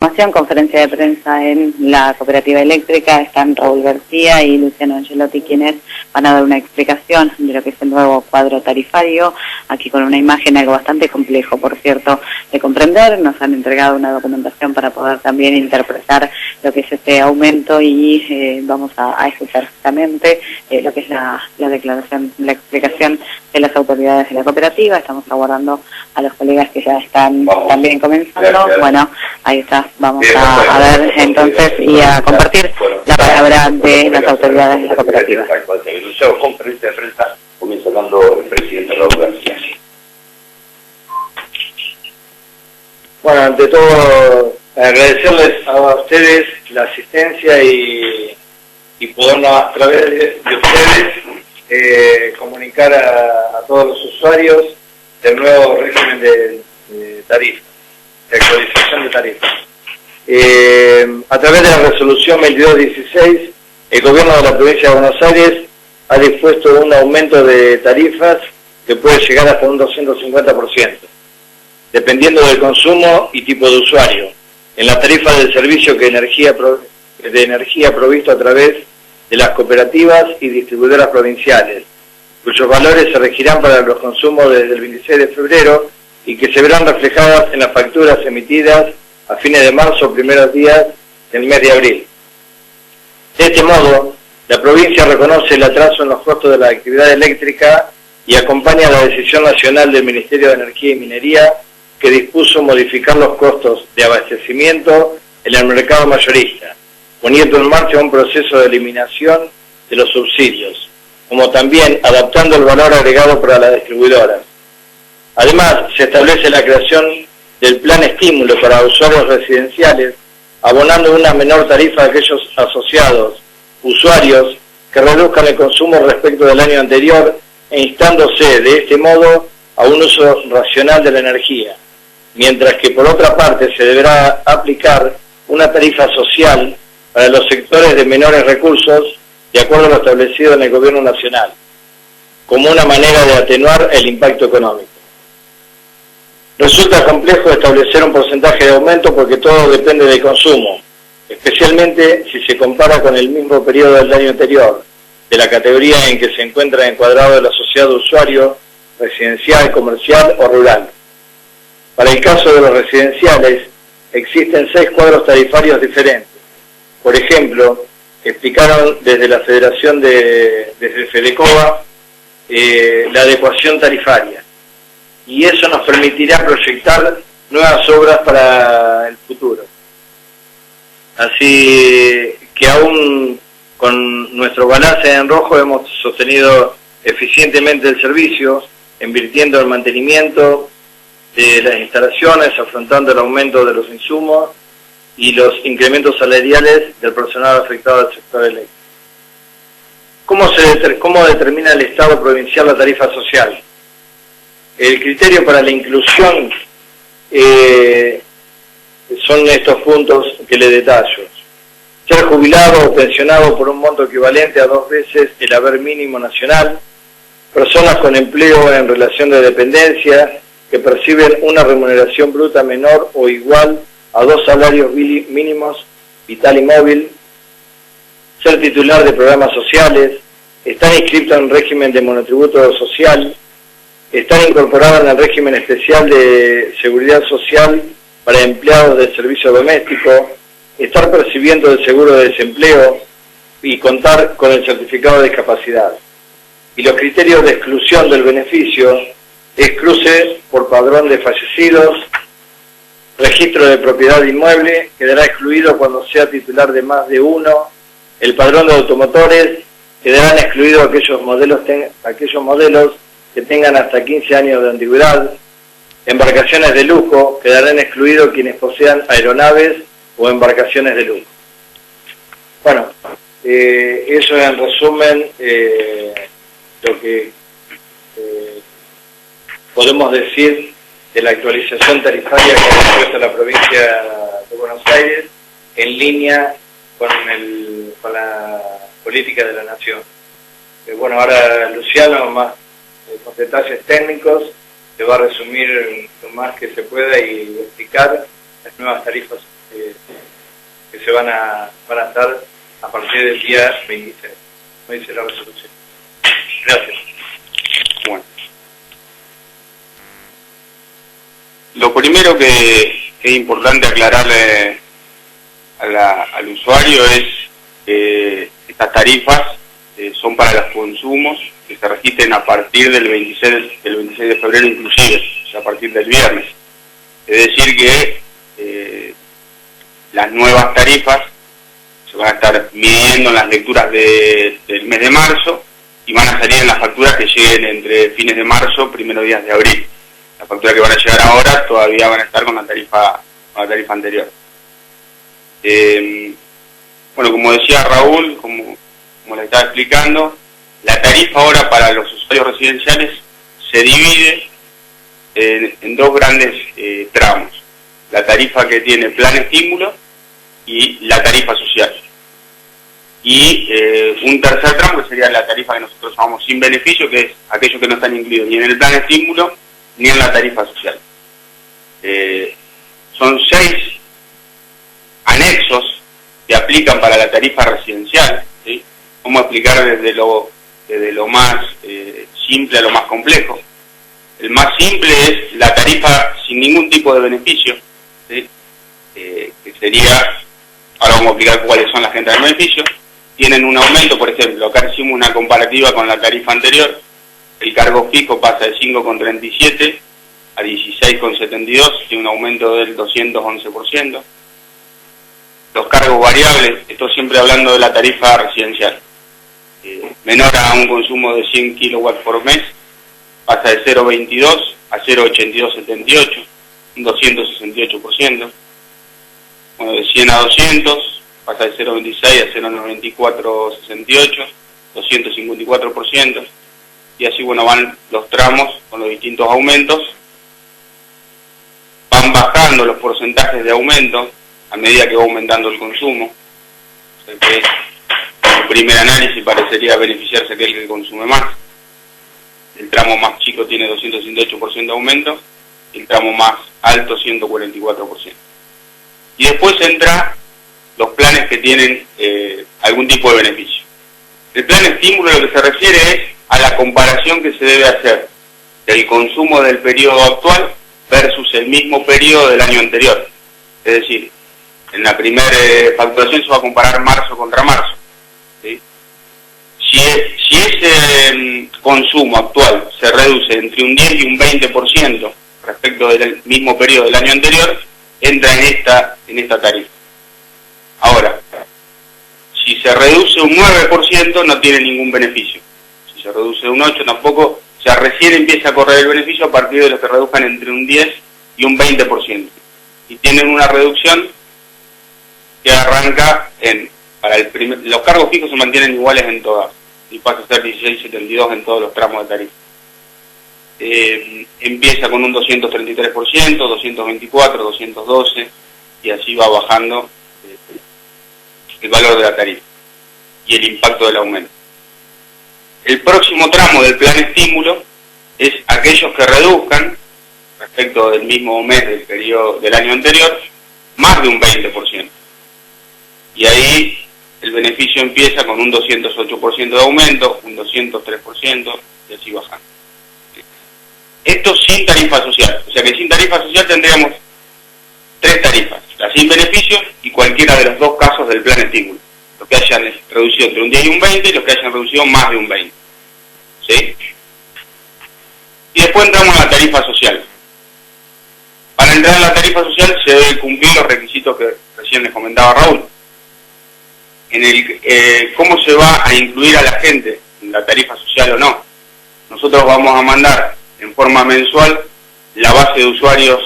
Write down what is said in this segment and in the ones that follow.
Conferencia de prensa en la cooperativa eléctrica. Están Raúl García y Luciano Angelotti, quienes van a dar una explicación de lo que es el nuevo cuadro tarifario, aquí con una imagen, algo bastante complejo, por cierto, de comprender. Nos han entregado una documentación para poder también interpretar lo que es este aumento y vamos a escuchar justamente lo que es la declaración, la explicación de las autoridades de la cooperativa. Estamos aguardando a los colegas que ya están también comenzando. Bueno, ahí está. Vamos a ver entonces y a compartir la palabra de las autoridades de la cooperativa. Conferencia de prensa, comienza hablando el presidente Raúl García. Bueno, ante todo, agradecerles a ustedes la asistencia y podernos a través de ustedes comunicar a todos los usuarios del nuevo régimen de tarifa, de actualización de tarifas. A través de la resolución 2216, el gobierno de la provincia de Buenos Aires ha dispuesto un aumento de tarifas que puede llegar hasta un 250%, dependiendo del consumo y tipo de usuario, en la tarifa del servicio de energía provisto a través de las cooperativas y distribuidoras provinciales, cuyos valores se regirán para los consumos desde el 26 de febrero y que se verán reflejadas en las facturas emitidas a fines de marzo o primeros días del mes de abril. De este modo, la provincia reconoce el atraso en los costos de la actividad eléctrica y acompaña la decisión nacional del Ministerio de Energía y Minería, que dispuso modificar los costos de abastecimiento en el mercado mayorista, poniendo en marcha un proceso de eliminación de los subsidios, como también adaptando el valor agregado para las distribuidoras. Además, se establece la creación del plan estímulo para usuarios residenciales, abonando una menor tarifa a aquellos asociados, usuarios, que reduzcan el consumo respecto del año anterior e instándose de este modo a un uso racional de la energía, mientras que por otra parte se deberá aplicar una tarifa social para los sectores de menores recursos, de acuerdo a lo establecido en el Gobierno Nacional, como una manera de atenuar el impacto económico. Resulta complejo establecer un porcentaje de aumento porque todo depende del consumo, especialmente si se compara con el mismo periodo del año anterior, de la categoría en que se encuentra encuadrado el asociado usuario, residencial, comercial o rural. Para el caso de los residenciales, existen 6 cuadros tarifarios diferentes. Por ejemplo, explicaron desde la Federación desde Fedecoba, la adecuación tarifaria. Y eso nos permitirá proyectar nuevas obras para el futuro. Así que aún con nuestro balance en rojo hemos sostenido eficientemente el servicio, invirtiendo en mantenimiento de las instalaciones, afrontando el aumento de los insumos y los incrementos salariales del personal afectado al sector eléctrico. ¿Cómo determina el Estado provincial la tarifa social? El criterio para la inclusión son estos puntos que le detallo. Ser jubilado o pensionado por un monto equivalente a 2 veces el haber mínimo nacional, personas con empleo en relación de dependencia que perciben una remuneración bruta menor o igual a 2 salarios mínimos vital y móvil, ser titular de programas sociales, estar inscrito en régimen de monotributo social, estar incorporado en el régimen especial de seguridad social para empleados del servicio doméstico, estar percibiendo el seguro de desempleo y contar con el certificado de discapacidad. Y los criterios de exclusión del beneficio es cruce por padrón de fallecidos, registro de propiedad inmueble, quedará excluido cuando sea titular de más de uno, el padrón de automotores, quedarán excluidos aquellos modelos que tengan hasta 15 años de antigüedad, embarcaciones de lujo, quedarán excluidos quienes posean aeronaves o embarcaciones de lujo. Bueno, eso es en resumen lo que podemos decir de la actualización tarifaria que ha dispuesto la provincia de Buenos Aires en línea con la política de la nación. Bueno, ahora Luciano, más con detalles técnicos, te va a resumir lo más que se pueda y explicar las nuevas tarifas que se van a estar a partir del día 26. No dice la resolución. Gracias. Bueno. Lo primero que es importante aclararle al usuario es que estas tarifas son para los consumos que se registren a partir del 26 de febrero inclusive, o sea, a partir del viernes. Es decir que las nuevas tarifas se van a estar midiendo en las lecturas del mes de marzo y van a salir en las facturas que lleguen entre fines de marzo, primeros días de abril. Las facturas que van a llegar ahora todavía van a estar con la tarifa anterior. Bueno, como decía Raúl, como le estaba explicando, la tarifa ahora para los usuarios residenciales se divide en dos grandes tramos. La tarifa que tiene plan estímulo y la tarifa social. Y un tercer tramo que sería la tarifa que nosotros llamamos sin beneficio, que es aquellos que no están incluidos ni en el plan estímulo ni en la tarifa social. Son 6 anexos que aplican para la tarifa residencial, ¿sí? Vamos a explicar desde lo más simple a lo más complejo. El más simple es la tarifa sin ningún tipo de beneficio, ¿sí? Que sería, ahora vamos a explicar cuáles son las que entran en beneficio. Tienen un aumento, por ejemplo, acá hicimos una comparativa con la tarifa anterior. El cargo fijo pasa de 5,37 a 16,72, tiene un aumento del 211%. Los cargos variables, estoy siempre hablando de la tarifa residencial, menor a un consumo de 100 kilowatts por mes, pasa de 0,22 a 0,8278, un 268%. Bueno, de 100 a 200, pasa de 0,26 a 0,9468, 254%. Y así, bueno, van los tramos con los distintos aumentos. Van bajando los porcentajes de aumento a medida que va aumentando el consumo. O sea que el primer análisis parecería beneficiarse aquel que consume más. El tramo más chico tiene 268% de aumento y el tramo más alto 144%. Y después entra los planes que tienen algún tipo de beneficio. El plan estímulo lo que se refiere es a la comparación que se debe hacer del consumo del periodo actual versus el mismo periodo del año anterior. Es decir, en la primera facturación se va a comparar marzo contra marzo, ¿sí? Si ese consumo actual se reduce entre un 10 y un 20% respecto del mismo periodo del año anterior, entra en esta tarifa. Ahora, si se reduce un 9% no tiene ningún beneficio. Si se reduce un 8% tampoco, o sea, recién empieza a correr el beneficio a partir de los que reduzcan entre un 10 y un 20%. Y tienen una reducción que arranca los cargos fijos se mantienen iguales en todas, y pasa a ser 16,72 en todos los tramos de tarifa. Empieza con un 233%, 224, 212, y así va bajando el valor de la tarifa y el impacto del aumento. El próximo tramo del plan estímulo es aquellos que reduzcan respecto del mismo mes del periodo del año anterior más de un 20%. Y ahí el beneficio empieza con un 208% de aumento, un 203% y así bajando. Esto sin tarifa social, o sea que sin tarifa social tendríamos 3 tarifas, la sin beneficio y cualquiera de los 2 casos del plan estímulo. Los que hayan reducido entre un 10 y un 20 y los que hayan reducido más de un 20. ¿Sí? Y después entramos en la tarifa social. Para entrar en la tarifa social se deben cumplir los requisitos que recién les comentaba Raúl. ¿Cómo se va a incluir a la gente en la tarifa social o no? Nosotros vamos a mandar en forma mensual la base de usuarios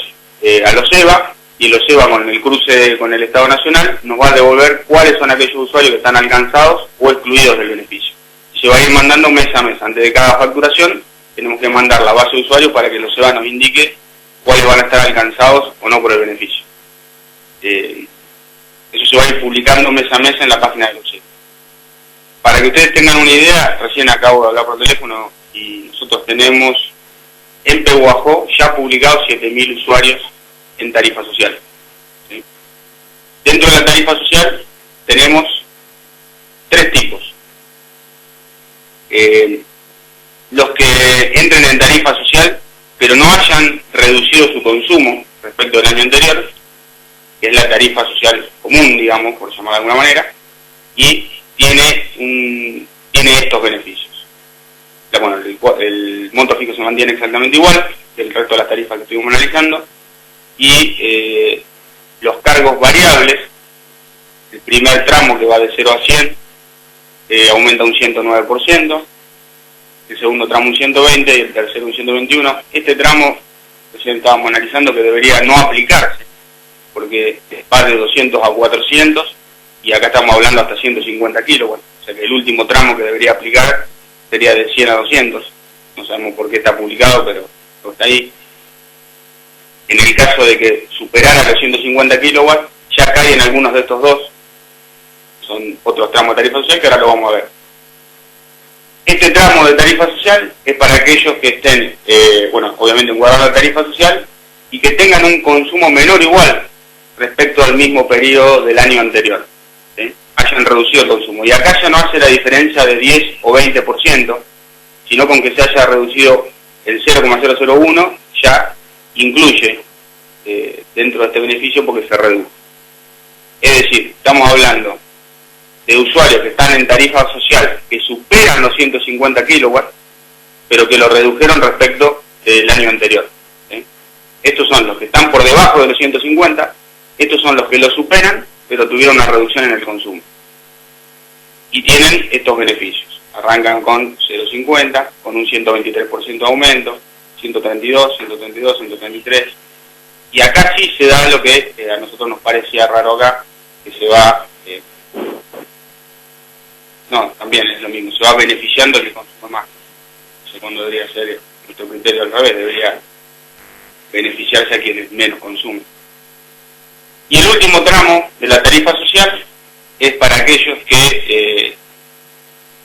a los EVA, y los EVA con el cruce con el Estado Nacional nos va a devolver cuáles son aquellos usuarios que están alcanzados o excluidos del beneficio. Se va a ir mandando mes a mes. Antes de cada facturación tenemos que mandar la base de usuarios para que los EVA nos indique cuáles van a estar alcanzados o no por el beneficio. Eso se va a ir publicando mes a mes en la página de los EVA. Para que ustedes tengan una idea, recién acabo de hablar por teléfono y nosotros tenemos en Pehuajó ya publicados 7.000 usuarios en tarifa social. ¿Sí? Dentro de la la tarifa social tenemos tres tipos. Los que entren en tarifa social pero no hayan reducido su consumo respecto del año anterior, que es la tarifa social común, digamos, por llamarla de alguna manera, y tiene estos beneficios. Bueno, el monto fijo se mantiene exactamente igual que el resto de las tarifas que estuvimos analizando, y los cargos variables, el primer tramo que va de 0 a 100 aumenta un 109%, el segundo tramo un 120 y el tercero un 121. Este tramo recién estábamos analizando que debería no aplicarse, porque va de 200 a 400 y acá estamos hablando hasta 150 kilowatts, o sea que el último tramo que debería aplicar sería de 100 a 200, no sabemos por qué está publicado, pero está ahí. En el caso de que superara los 150 kilowatts, ya caen algunos de estos dos, son otros tramos de tarifa social que ahora lo vamos a ver. Este tramo de tarifa social es para aquellos que estén, obviamente encuadrados en la tarifa social y que tengan un consumo menor o igual respecto al mismo periodo del año anterior, ¿sí? Hayan reducido el consumo. Y acá ya no hace la diferencia de 10 o 20%, sino con que se haya reducido el 0,001, ya incluye dentro de este beneficio porque se redujo. Es decir, estamos hablando de usuarios que están en tarifa social que superan los 150 kilowatts, pero que lo redujeron respecto del año anterior, ¿sí? Estos son los que están por debajo de los 150, estos son los que lo superan, pero tuvieron una reducción en el consumo. Y tienen estos beneficios. Arrancan con 0,50, con un 123% de aumento, 132, 132, 133. Y acá sí se da lo que a nosotros nos parecía raro acá, que se va... no, también es lo mismo, se va beneficiando el que consume más. O sea, cuando debería ser nuestro criterio al revés, debería beneficiarse a quienes menos consumen. Y el último tramo de la tarifa social es para aquellos que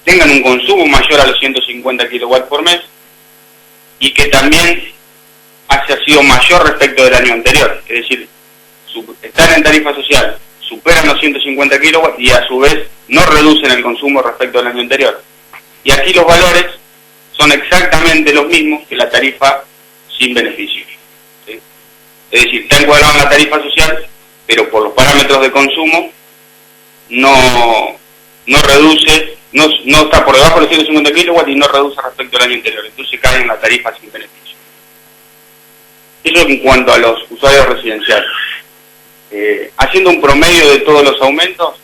tengan un consumo mayor a los 150 kilowatts por mes y que también haya sido mayor respecto del año anterior. Es decir, estar en tarifa social, superan los 150 kilowatts y a su vez no reducen el consumo respecto al año anterior. Y aquí los valores son exactamente los mismos que la tarifa sin beneficio, ¿sí? Es decir, está encuadrado en la tarifa social, pero por los parámetros de consumo no reduce, no está por debajo de los 150 kilowatts y no reduce respecto al año anterior. Entonces cae en la tarifa sin beneficio. Eso en cuanto a los usuarios residenciales. Haciendo un promedio de todos los aumentos,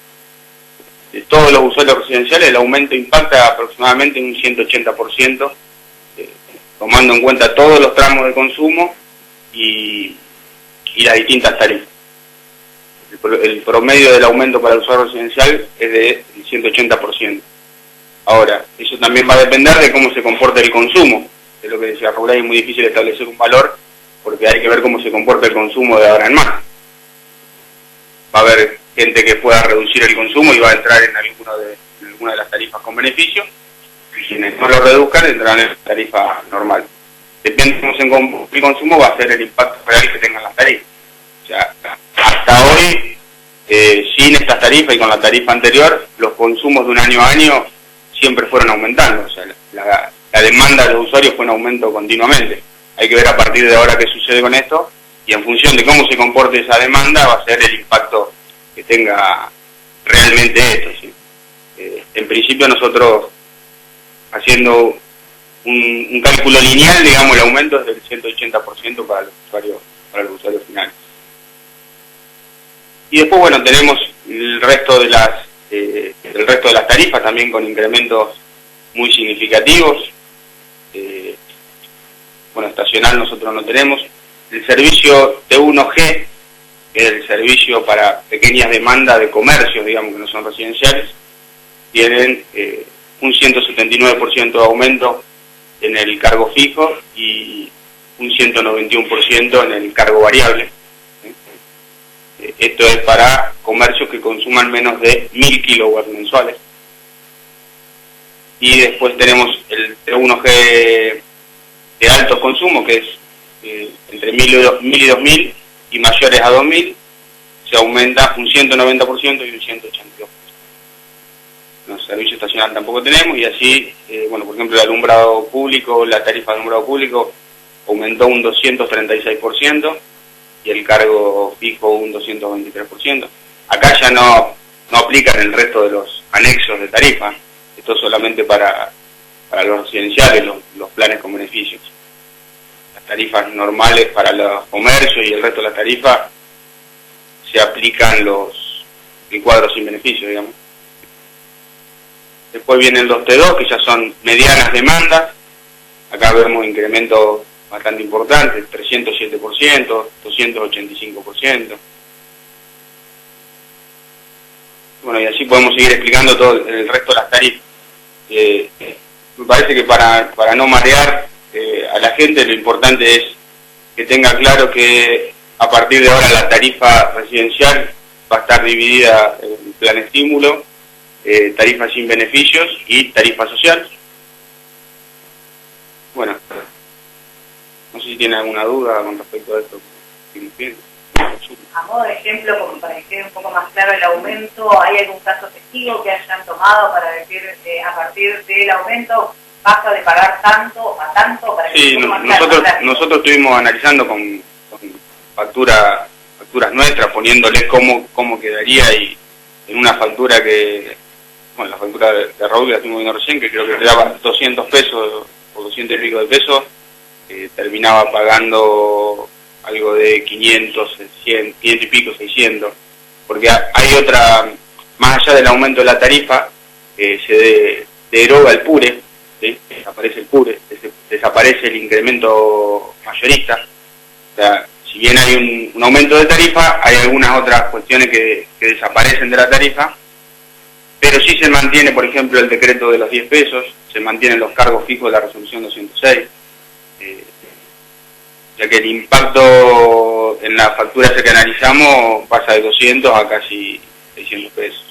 de todos los usuarios residenciales, el aumento impacta aproximadamente en un 180%, tomando en cuenta todos los tramos de consumo y las distintas tarifas. El promedio del aumento para el usuario residencial es de 180%. Ahora, eso también va a depender de cómo se comporta el consumo. Es lo que decía Raúl, es muy difícil establecer un valor porque hay que ver cómo se comporta el consumo de ahora en más. Va a haber gente que pueda reducir el consumo y va a entrar en alguna de las tarifas con beneficio, y quienes no lo reduzcan entrarán en la tarifa normal. Depende de cómo se comporte el consumo, va a ser el impacto real que tengan las tarifas. O sea, hasta hoy, sin estas tarifas y con la tarifa anterior, los consumos de un año a año siempre fueron aumentando. O sea, la demanda de los usuarios fue en aumento continuamente. Hay que ver a partir de ahora qué sucede con esto, y en función de cómo se comporte esa demanda va a ser el impacto que tenga realmente esto, ¿sí? En principio nosotros, haciendo un cálculo lineal, digamos, el aumento es del 180% para los usuarios finales. Y después, bueno, tenemos el resto de las tarifas también con incrementos muy significativos. Bueno, estacional nosotros no tenemos. El servicio T1G, que es el servicio para pequeñas demandas de comercios, digamos, que no son residenciales, tienen un 179% de aumento en el cargo fijo y un 191% en el cargo variable. Esto es para comercios que consuman menos de 1000 kilowatts mensuales. Y después tenemos el T1G de altos consumos, que es entre 1000 y 2000 y mayores a 2000, se aumenta un 190% y un 182%. No, servicio estacional tampoco tenemos, y así, bueno, por ejemplo, el alumbrado público, la tarifa de alumbrado público aumentó un 236% y el cargo fijo un 223%. Acá ya no aplican el resto de los anexos de tarifa, esto es solamente para los residenciales, los planes con beneficios. Las tarifas normales para los comercios y el resto de las tarifas se aplican el cuadro sin beneficio, digamos. Después vienen los T2, que ya son medianas demandas. Acá vemos incrementos bastante importantes, 307%, 285%. Bueno, y así podemos seguir explicando todo el resto de las tarifas. Me parece que para no marear a la gente, lo importante es que tenga claro que a partir de ahora la tarifa residencial va a estar dividida en plan estímulo, tarifa sin beneficios y tarifa social. Bueno, no sé si tiene alguna duda con respecto a esto. A modo de ejemplo, como para que quede un poco más claro el aumento, ¿hay algún caso testigo que hayan tomado para decir a partir del aumento pasa de pagar tanto a tanto? Para que sí, nosotros estuvimos analizando con facturas nuestras, poniéndole cómo quedaría, y en una factura que, bueno, la factura de Raúl, la estuvimos viendo recién, que creo que te daba 200 pesos o 200 y pico de pesos, terminaba pagando algo de 500, 100, 500 y pico, 600, porque hay otra, más allá del aumento de la tarifa, se deroga el PURE, ¿sí? Desaparece el PURE, desaparece el incremento mayorista. O sea, si bien hay un aumento de tarifa, hay algunas otras cuestiones que desaparecen de la tarifa, pero sí se mantiene, por ejemplo, el decreto de los 10 pesos, se mantienen los cargos fijos de la resolución 206, ya que el impacto en la factura que analizamos pasa de 200 a casi 600 pesos.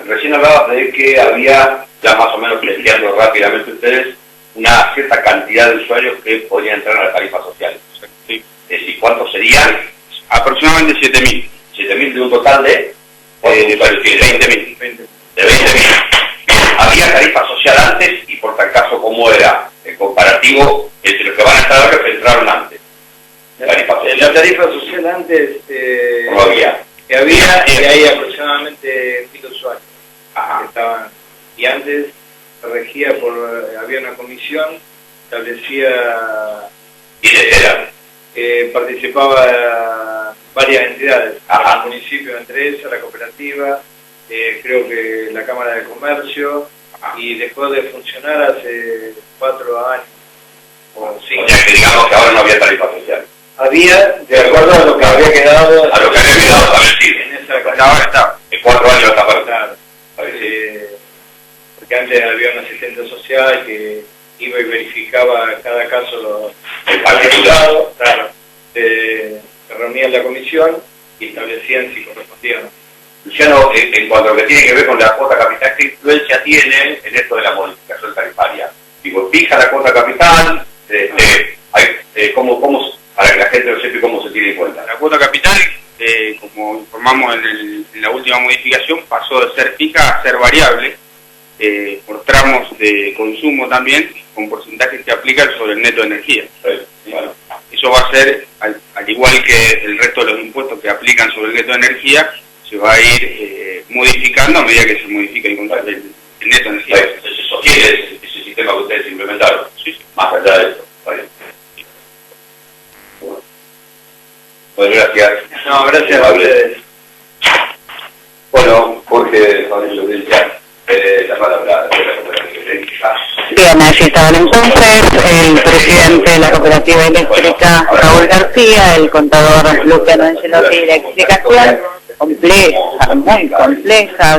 Recién hablabas de que había, ya más o menos planteando rápidamente ustedes, una cierta cantidad de usuarios que podrían entrar a la tarifa social. Sí. ¿Y cuántos serían? Aproximadamente 7.000. 7.000 de un total de 20.000. De 20.000. ¿Había tarifa social antes? Y por tal caso, ¿cómo era el comparativo entre los que van a estar ahora que entraron antes? La tarifa social antes no había. Que había, y hay aproximadamente 1.000 usuarios que estaban, y antes se regía había una comisión, establecía, ¿Y de era? Participaba varias entidades, Ajá. el municipio, entre esas, la cooperativa, creo que la Cámara de Comercio, y dejó de funcionar hace 4 años o 5. O sea que digamos que ahora no había tarifa social. Había, de acuerdo a lo que había quedado, A lo que había quedado establecido. en esa Ahora está. En 4 años está para claro, porque antes había un asistente social que iba y verificaba cada caso el particular, claro, se reunía en la comisión y establecían si correspondían. Luciano, en cuanto a lo que tiene que ver con la cuota capital, ¿qué influencia tiene en esto de la modificación tarifaria? Digo, fija la cuota capital, ¿cómo, para que la gente lo sepa cómo se tiene en cuenta? La cuota capital, como informamos en la última modificación, pasó de ser fija a ser variable, por tramos de consumo también, con porcentajes que aplican sobre el neto de energía. Sí, bueno. Eso va a ser, al igual que el resto de los impuestos que aplican sobre el neto de energía, se va a ir modificando a medida que se modifica el neto de energía. Se sostiene ese sistema que ustedes implementaron, Sí. más allá de esto. Vale. Bueno, gracias. No, gracias a ustedes. Bueno, Jorge, la palabra de la cooperativa eléctrica. Bien, allí estaban entonces el presidente de la cooperativa eléctrica, Raúl García, el contador Luciano Angelotti, y la explicación compleja, muy compleja